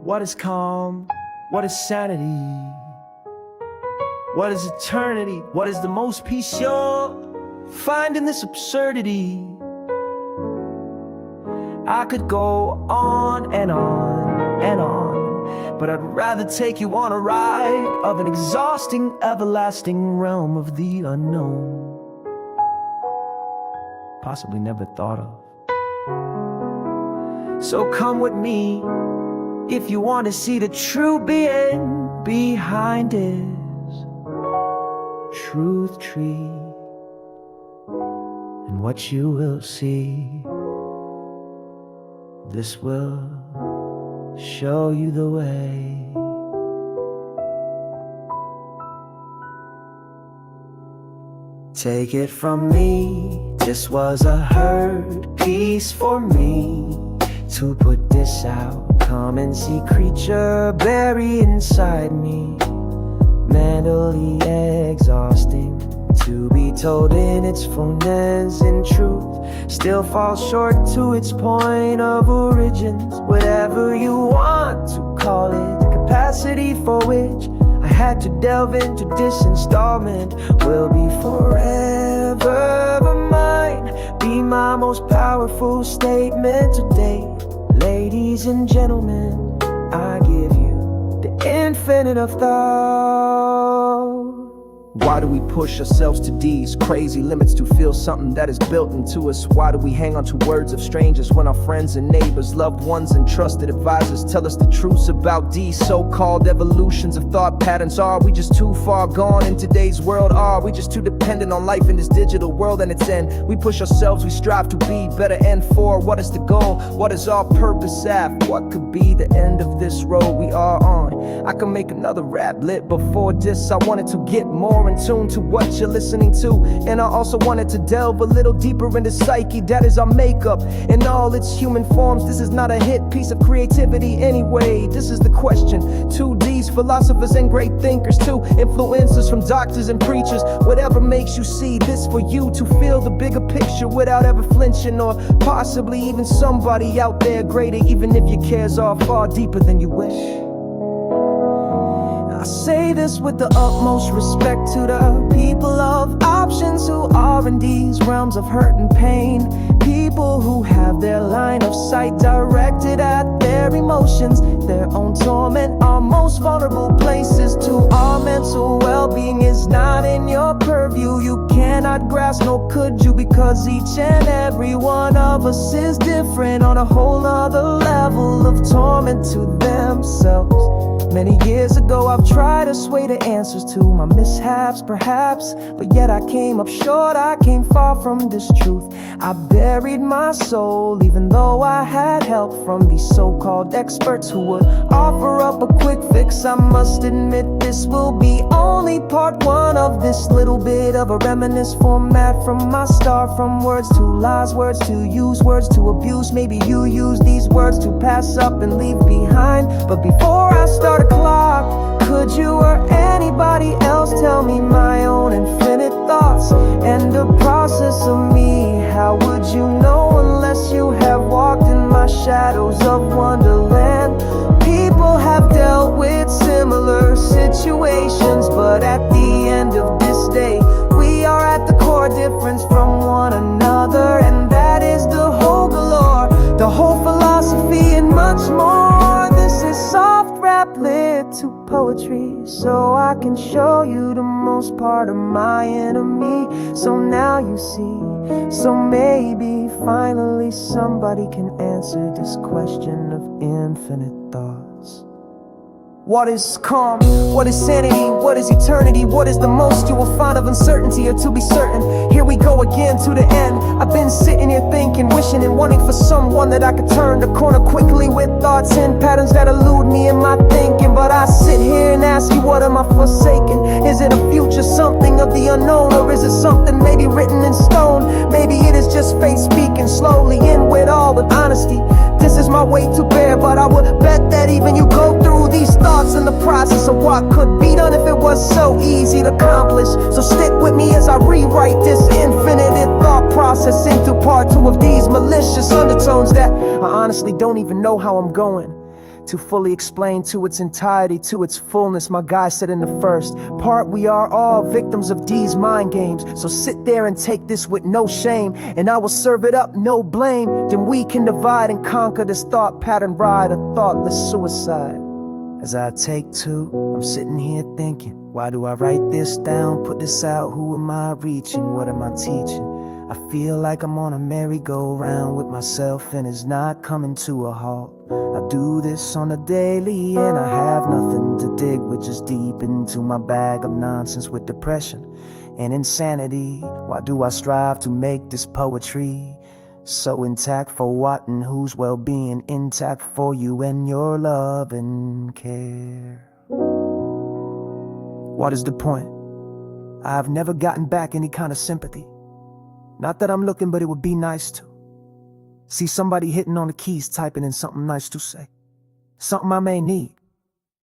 What is calm? What is sanity? What is eternity? What is the most peace you'll find in this absurdity? I could go on and on and on, but I'd rather take you on a ride of an exhausting, everlasting realm of the unknown, possibly never thought of. So come with me if you want to see the true being behind his truth tree. And what you will see, this will show you the way. Take it from me, this was a hurt piece for me to put this out. Come and see creature buried inside me, mentally exhausting to be told in its fullness. In truth, still falls short to its point of origins. Whatever you want to call it, the capacity for which I had to delve into this installment will be forever mine, be my most powerful statement today. Ladies and gentlemen, I give you the infinite of thought. Why do we push ourselves to these crazy limits to feel something that is built into us? Why do we hang on to words of strangers when our friends and neighbors, loved ones and trusted advisors tell us the truths about these so-called evolutions of thought patterns? Are we just too far gone in today's world? Are we just too dependent on life in this digital world and its end? We push ourselves, we strive to be better and for what is the goal? What is our purpose at? What could be the end of this road we are on? I can make another rap lit before this. I wanted to get more in tune to what you're listening to, and I also wanted to delve a little deeper into psyche. That is our makeup in all its human forms. This is not a hit piece of creativity anyway. This is the question. 2D's, philosophers and great thinkers too, influencers from doctors and preachers. Whatever makes you see this, for you to feel the bigger picture without ever flinching, or possibly even somebody out there greater, even if your cares are far deeper than you wish. I say this with the utmost respect to the people of options who are in these realms of hurt and pain. People who have their line of sight directed at their emotions, their own torment. Our most vulnerable places to our mental well-being is not in your purview. You cannot grasp, nor could you, because each and every one of us is different on a whole other level of torment to themselves. Many years ago I've tried to sway the answers to my mishaps perhaps, but yet I came up short, I came far from this truth. I buried my soul even though I had help from these so-called experts who would offer up a quick fix. I must admit this will be only part one of this little bit of a reminisce format from my start. From words to lies, words to use, words to abuse. Maybe you use these words to pass up and leave behind. But before I start a clock, could you or anybody else tell me my own infinite thoughts and the process of me? How would you know unless you have walked in my shadows of wonderland? People have dealt with similar situations, but at the end of this day, we are at the core difference from one another, and that is the whole galore, the whole philosophy and much more. This is soft rap lit to poetry, so I can show you the most part of my enemy. So now you see, so maybe finally somebody can answer this question of infinite thoughts. What is calm? What is sanity? What is eternity? What is the most you will find of uncertainty? Or to be certain, here we go again to the end. I've been sitting here thinking, wishing and wanting for someone that I could turn the corner quickly with thoughts and patterns that elude me in my thinking. But I sit here and ask you, what am I forsaking? Is it a future, something of the unknown? Or is it something maybe written in stone? Maybe it is just fate speaking slowly and with all the honesty. This is my weight to bear, but I would bet that even you go through these thoughts in the process of what could be done if it was so easy to accomplish. So stick with me as I rewrite this infinite thought process into part two of these malicious undertones that I honestly don't even know how I'm going. to fully explain to its entirety, to its fullness. My guy said in the first part, we are all victims of these mind games. So sit there and take this with no shame, and I will serve it up, no blame. Then we can divide and conquer this thought pattern ride, a thoughtless suicide. As I take two, I'm sitting here thinking, why do I write this down, put this out? Who am I reaching? What am I teaching? I feel like I'm on a merry-go-round with myself, and it's not coming to a halt. I do this on a daily, and I have nothing to dig with, just deep into my bag of nonsense with depression and insanity. Why do I strive to make this poetry so intact for what and whose well-being? Intact for you and your love and care. What is the point? I've never gotten back any kind of sympathy. Not that I'm looking, but it would be nice to see somebody hitting on the keys, typing in something nice to say, something I may need.